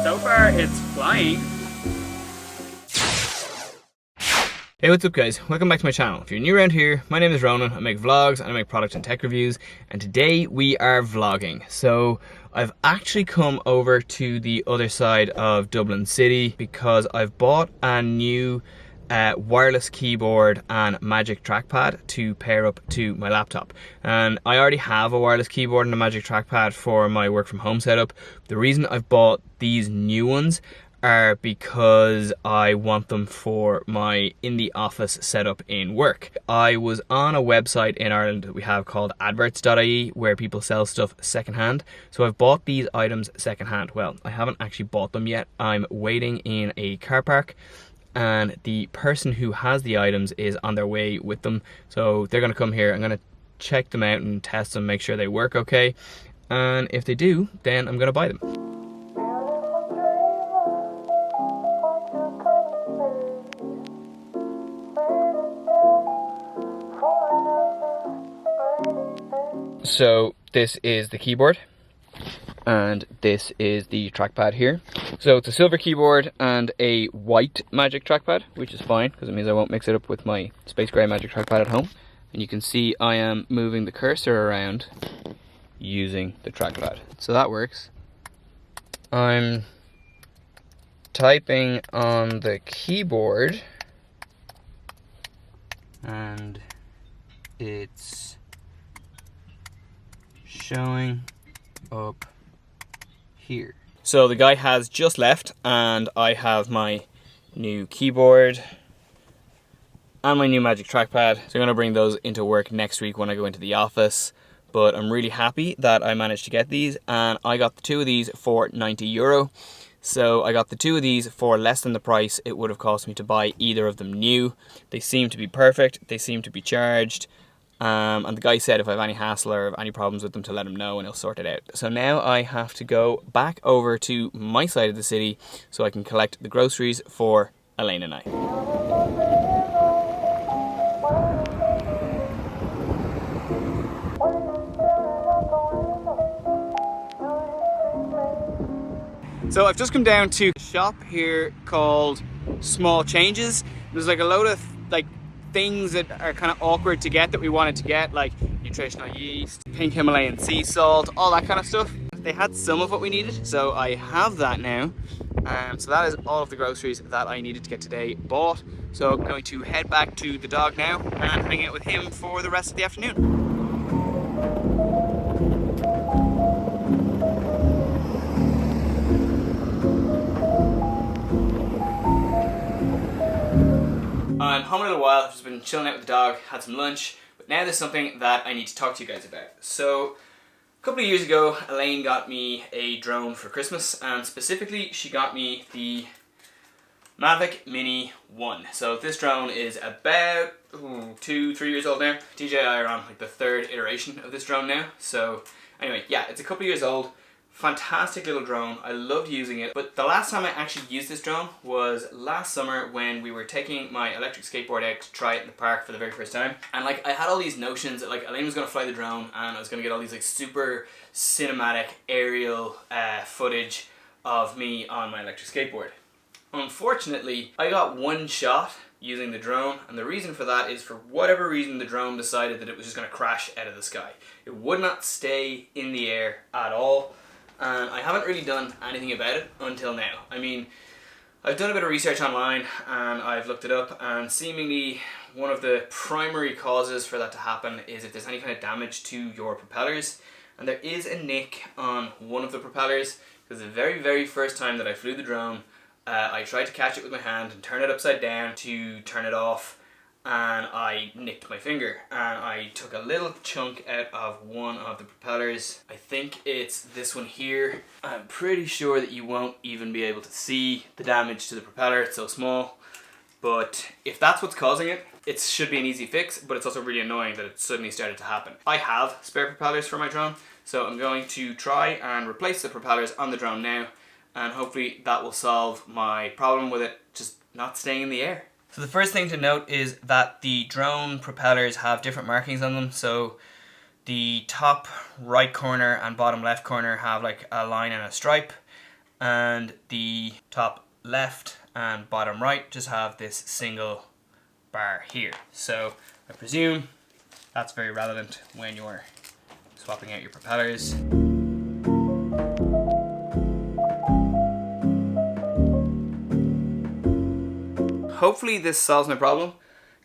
so far it's flying. Hey, what's up guys? Welcome back to my channel. If you're new around here, my name is Ronan. I make vlogs and I make product and tech reviews, and today we are vlogging. So I've actually come over to the other side of Dublin City because I've bought a new wireless keyboard and Magic Trackpad to pair up to my laptop. And I already have a wireless keyboard and a Magic Trackpad for my work from home setup. The reason I've bought these new ones are because I want them for my in the office setup in work. I was on a website in Ireland that we have called adverts.ie where people sell stuff secondhand. So I've bought these items secondhand. Well, I haven't actually bought them yet. I'm waiting in a car park and the person who has the items is on their way with them. So they're gonna come here. I'm gonna check them out and test them, make sure they work okay. And if they do, then I'm gonna buy them. So this is the keyboard and this is the trackpad here. So it's a silver keyboard and a white Magic Trackpad, which is fine because it means I won't mix it up with my space gray Magic Trackpad at home. And you can see I am moving the cursor around using the trackpad. So that works. I'm typing on the keyboard and it's showing up here. So the guy has just left and I have my new keyboard and my new Magic Trackpad. So I'm going to bring those into work next week when I go into the office. But I'm really happy that I managed to get these, and I got the two of these for €90. So I got the two of these for less than the price it would have cost me to buy either of them new. They seem to be perfect, they seem to be charged. And the guy said if I have any hassle or any problems with them to let him know and he'll sort it out. So now I have to go back over to my side of the city so I can collect the groceries for Elaine and I. So I've just come down to a shop here called Small Changes. There's like a load of things that are kind of awkward to get that we wanted to get, like nutritional yeast, pink Himalayan sea salt, all that kind of stuff. They had some of what we needed, so I have that now. So that is all of the groceries that I needed to get today bought. So I'm going to head back to the dog now and hang out with him for the rest of the afternoon. I'm home in a little while. I've just been chilling out with the dog, had some lunch, but now there's something that I need to talk to you guys about. So, a couple of years ago, Elaine got me a drone for Christmas, and specifically, she got me the Mavic Mini 1. So this drone is about 2-3 years old now. DJI are on like the third iteration of this drone now. So anyway, yeah, it's a couple of years old. Fantastic little drone. I loved using it. But the last time I actually used this drone was last summer when we were taking my electric skateboard out to try it in the park for the very first time. And like I had all these notions that like Elaine was gonna fly the drone and I was gonna get all these like super cinematic aerial footage of me on my electric skateboard. Unfortunately, I got one shot using the drone, and the reason for that is for whatever reason the drone decided that it was just gonna crash out of the sky. It would not stay in the air at all. And I haven't really done anything about it until now. I mean, I've done a bit of research online and I've looked it up, and seemingly one of the primary causes for that to happen is if there's any kind of damage to your propellers. And there is a nick on one of the propellers because the very first time that I flew the drone, I tried to catch it with my hand and turn it upside down to turn it off, and I nicked my finger and I took a little chunk out of one of the propellers. I think it's this one here. I'm pretty sure that you won't even be able to see the damage to the propeller, it's so small. But if that's what's causing it, it should be an easy fix, but it's also really annoying that it suddenly started to happen. I have spare propellers for my drone, so I'm going to try and replace the propellers on the drone now, and hopefully that will solve my problem with it just not staying in the air. So the first thing to note is that the drone propellers have different markings on them. So the top right corner and bottom left corner have like a line and a stripe, and the top left and bottom right just have this single bar here. So I presume that's very relevant when you're swapping out your propellers. Hopefully this solves my problem.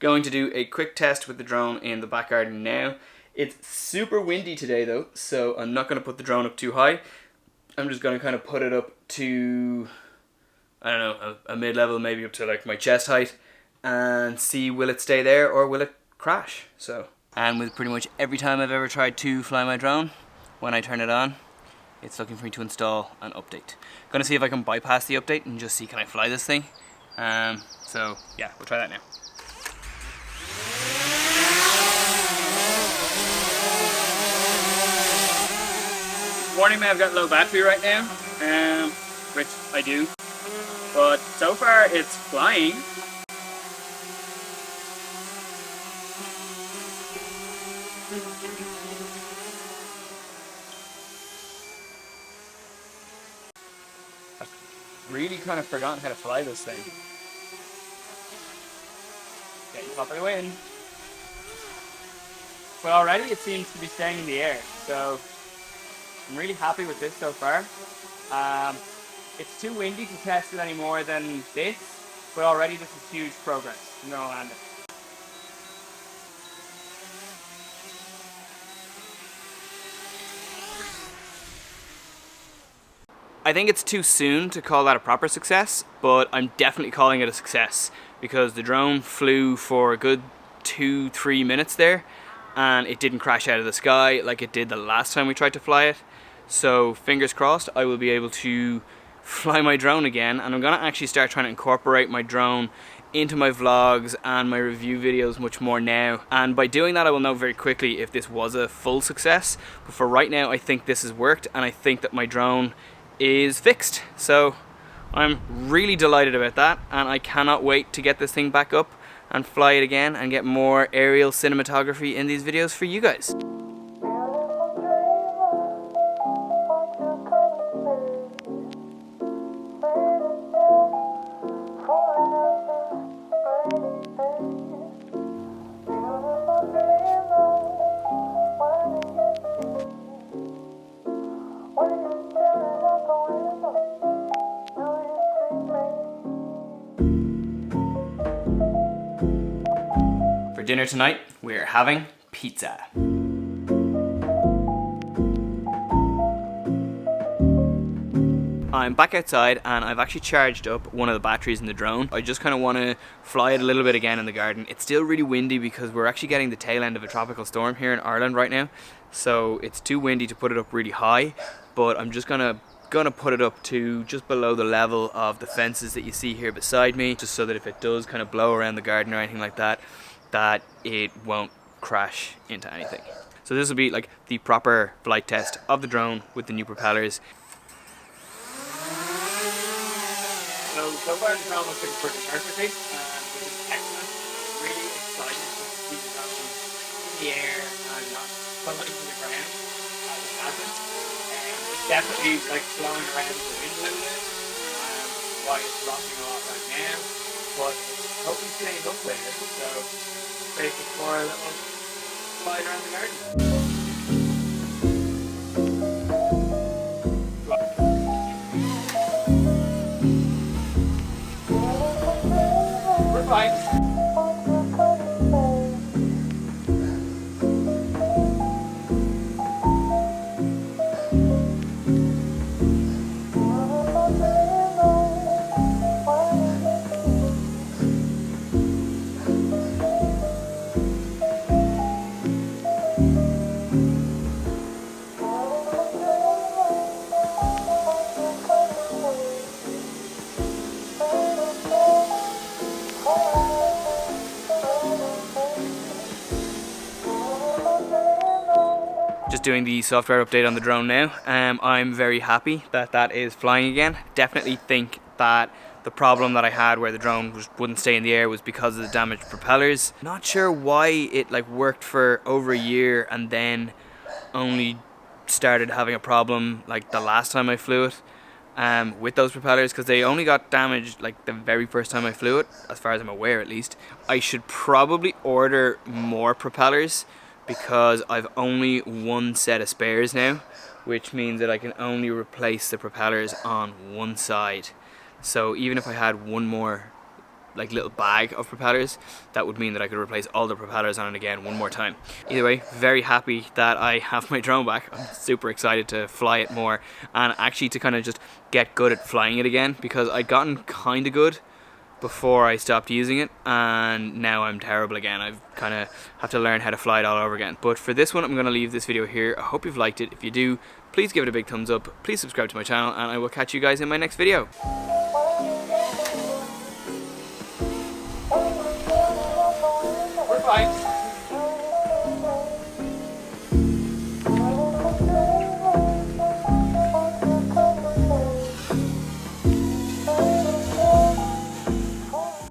Going to do a quick test with the drone in the back garden now. It's super windy today though, so I'm not going to put the drone up too high. I'm just going to kind of put it up to, I don't know, a mid-level, maybe up to like my chest height, and see will it stay there or will it crash. So, and with pretty much every time I've ever tried to fly my drone, when I turn it on, it's looking for me to install an update. Gonna see if I can bypass the update and just see can I fly this thing. So yeah, we'll try that now. Warning me, I've got low battery right now, which I do, but so far it's flying. I've really kind of forgotten how to fly this thing. Getting top of the wind. But already it seems to be staying in the air, so I'm really happy with this so far. It's too windy to test it any more than this, but already this is huge progress. I'm gonna land it. I think it's too soon to call that a proper success, but I'm definitely calling it a success because the drone flew for a good 2-3 minutes there and it didn't crash out of the sky like it did the last time we tried to fly it. So fingers crossed I will be able to fly my drone again, and I'm gonna actually start trying to incorporate my drone into my vlogs and my review videos much more now, and by doing that I will know very quickly if this was a full success. But for right now I think this has worked and I think that my drone is fixed, so I'm really delighted about that, and I cannot wait to get this thing back up and fly it again and get more aerial cinematography in these videos for you guys. For dinner tonight, we're having pizza. I'm back outside and I've actually charged up one of the batteries in the drone. I just kind of want to fly it a little bit again in the garden. It's still really windy because we're actually getting the tail end of a tropical storm here in Ireland right now. So it's too windy to put it up really high, but I'm just gonna put it up to just below the level of the fences that you see here beside me, just so that if it does kind of blow around the garden or anything like that, that it won't crash into anything. So this will be like the proper flight test of the drone with the new propellers. So far the drone looks pretty perfectly, which is excellent. Really excited to see the drone in the air and not falling to the ground as it hasn't. It's definitely like flowing around in the wind a little bit, why it's rocking a lot right now, but hopefully stays up there, so great for a little slide around the garden. We're fine. Just doing the software update on the drone now. I'm very happy that that is flying again. Definitely think that the problem that I had where the drone wouldn't stay in the air was because of the damaged propellers. Not sure why it like worked for over a year and then only started having a problem like the last time I flew it. with those propellers, because they only got damaged like the very first time I flew it, as far as I'm aware at least. I should probably order more propellers because I've only one set of spares now, which means that I can only replace the propellers on one side. So even if I had one more like little bag of propellers, that would mean that I could replace all the propellers on it again one more time. Either way, very happy that I have my drone back. I'm super excited to fly it more and actually to kind of just get good at flying it again, because I'd gotten kind of good before I stopped using it and now I'm terrible again. I've kind of have to learn how to fly it all over again. But for this one, I'm going to leave this video here. I hope you've liked it. If you do, please give it a big thumbs up, please subscribe to my channel, and I will catch you guys in my next video. We're fine.